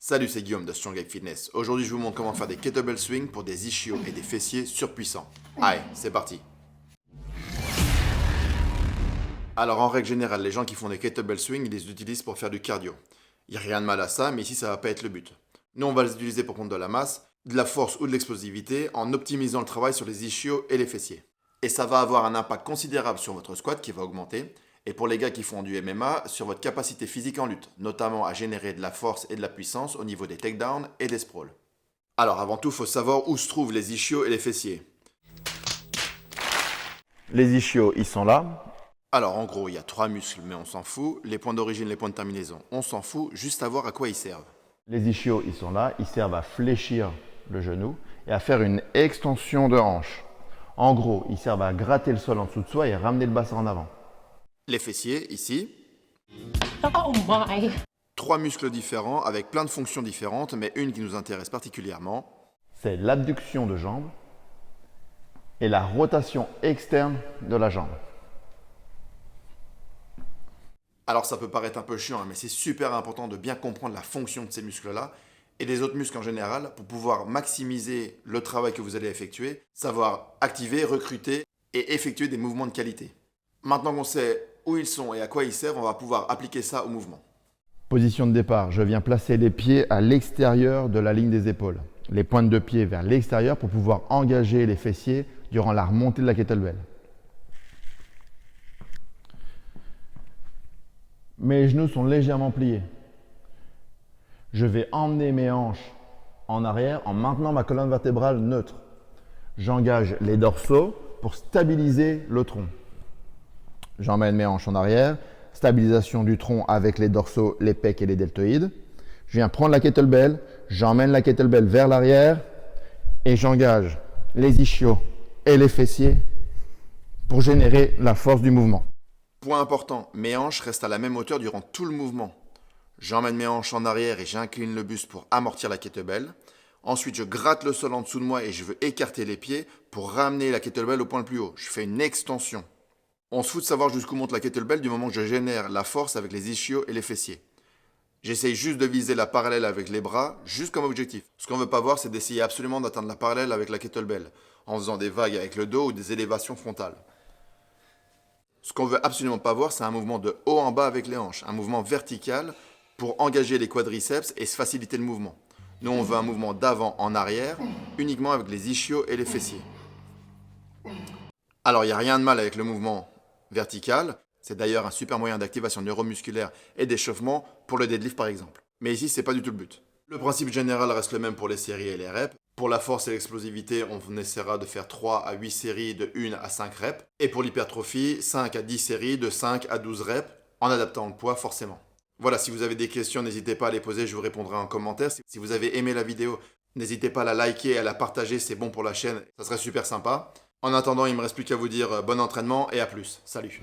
Salut, c'est Guillaume de Strong Leg Fitness. Aujourd'hui, je vous montre comment faire des kettlebell swings pour des ischios et des fessiers surpuissants. Allez, c'est parti. Alors, en règle générale, les gens qui font des kettlebell swings, ils les utilisent pour faire du cardio. Il n'y a rien de mal à ça, mais ici, ça va pas être le but. Nous, on va les utiliser pour prendre de la masse, de la force ou de l'explosivité en optimisant le travail sur les ischios et les fessiers. Et ça va avoir un impact considérable sur votre squat qui va augmenter, et pour les gars qui font du MMA, sur votre capacité physique en lutte, notamment à générer de la force et de la puissance au niveau des takedowns et des sprawls. Alors avant tout, il faut savoir où se trouvent les ischios et les fessiers. Les ischios, ils sont là. Alors en gros, il y a 3 muscles, mais on s'en fout. Les points d'origine, les points de terminaison, on s'en fout, juste à voir à quoi ils servent. Les ischios, ils sont là. Ils servent à fléchir le genou et à faire une extension de hanche. En gros, ils servent à gratter le sol en dessous de soi et à ramener le bassin en avant. Les fessiers, ici, Oh my! 3 muscles différents avec plein de fonctions différentes, mais une qui nous intéresse particulièrement. C'est l'abduction de jambe et la rotation externe de la jambe. Alors ça peut paraître un peu chiant, hein, mais c'est super important de bien comprendre la fonction de ces muscles-là et des autres muscles en général pour pouvoir maximiser le travail que vous allez effectuer, savoir activer, recruter et effectuer des mouvements de qualité. Maintenant qu'on sait où ils sont et à quoi ils servent, on va pouvoir appliquer ça au mouvement. Position de départ, je viens placer les pieds à l'extérieur de la ligne des épaules. Les pointes de pied vers l'extérieur pour pouvoir engager les fessiers durant la remontée de la kettlebell. Mes genoux sont légèrement pliés. Je vais emmener mes hanches en arrière en maintenant ma colonne vertébrale neutre. J'engage les dorsaux pour stabiliser le tronc. J'emmène mes hanches en arrière, stabilisation du tronc avec les dorsaux, les pecs et les deltoïdes. Je viens prendre la kettlebell, j'emmène la kettlebell vers l'arrière et j'engage les ischios et les fessiers pour générer la force du mouvement. Point important, mes hanches restent à la même hauteur durant tout le mouvement. J'emmène mes hanches en arrière et j'incline le buste pour amortir la kettlebell. Ensuite, je gratte le sol en dessous de moi et je veux écarter les pieds pour ramener la kettlebell au point le plus haut. Je fais une extension. On se fout de savoir jusqu'où monte la kettlebell du moment que je génère la force avec les ischios et les fessiers. J'essaye juste de viser la parallèle avec les bras, juste comme objectif. Ce qu'on ne veut pas voir, c'est d'essayer absolument d'atteindre la parallèle avec la kettlebell, en faisant des vagues avec le dos ou des élévations frontales. Ce qu'on veut absolument pas voir, c'est un mouvement de haut en bas avec les hanches, un mouvement vertical pour engager les quadriceps et se faciliter le mouvement. Nous, on veut un mouvement d'avant en arrière, uniquement avec les ischios et les fessiers. Alors, il n'y a rien de mal avec le mouvement vertical. C'est d'ailleurs un super moyen d'activation neuromusculaire et d'échauffement pour le deadlift par exemple. Mais ici, c'est pas du tout le but. Le principe général reste le même pour les séries et les reps. Pour la force et l'explosivité, on essaiera de faire 3 à 8 séries de 1 à 5 reps. Et pour l'hypertrophie, 5 à 10 séries de 5 à 12 reps, en adaptant le poids forcément. Voilà, si vous avez des questions, n'hésitez pas à les poser, je vous répondrai en commentaire. Si vous avez aimé la vidéo, n'hésitez pas à la liker et à la partager, c'est bon pour la chaîne, ça serait super sympa. En attendant, il ne me reste plus qu'à vous dire bon entraînement et à plus. Salut!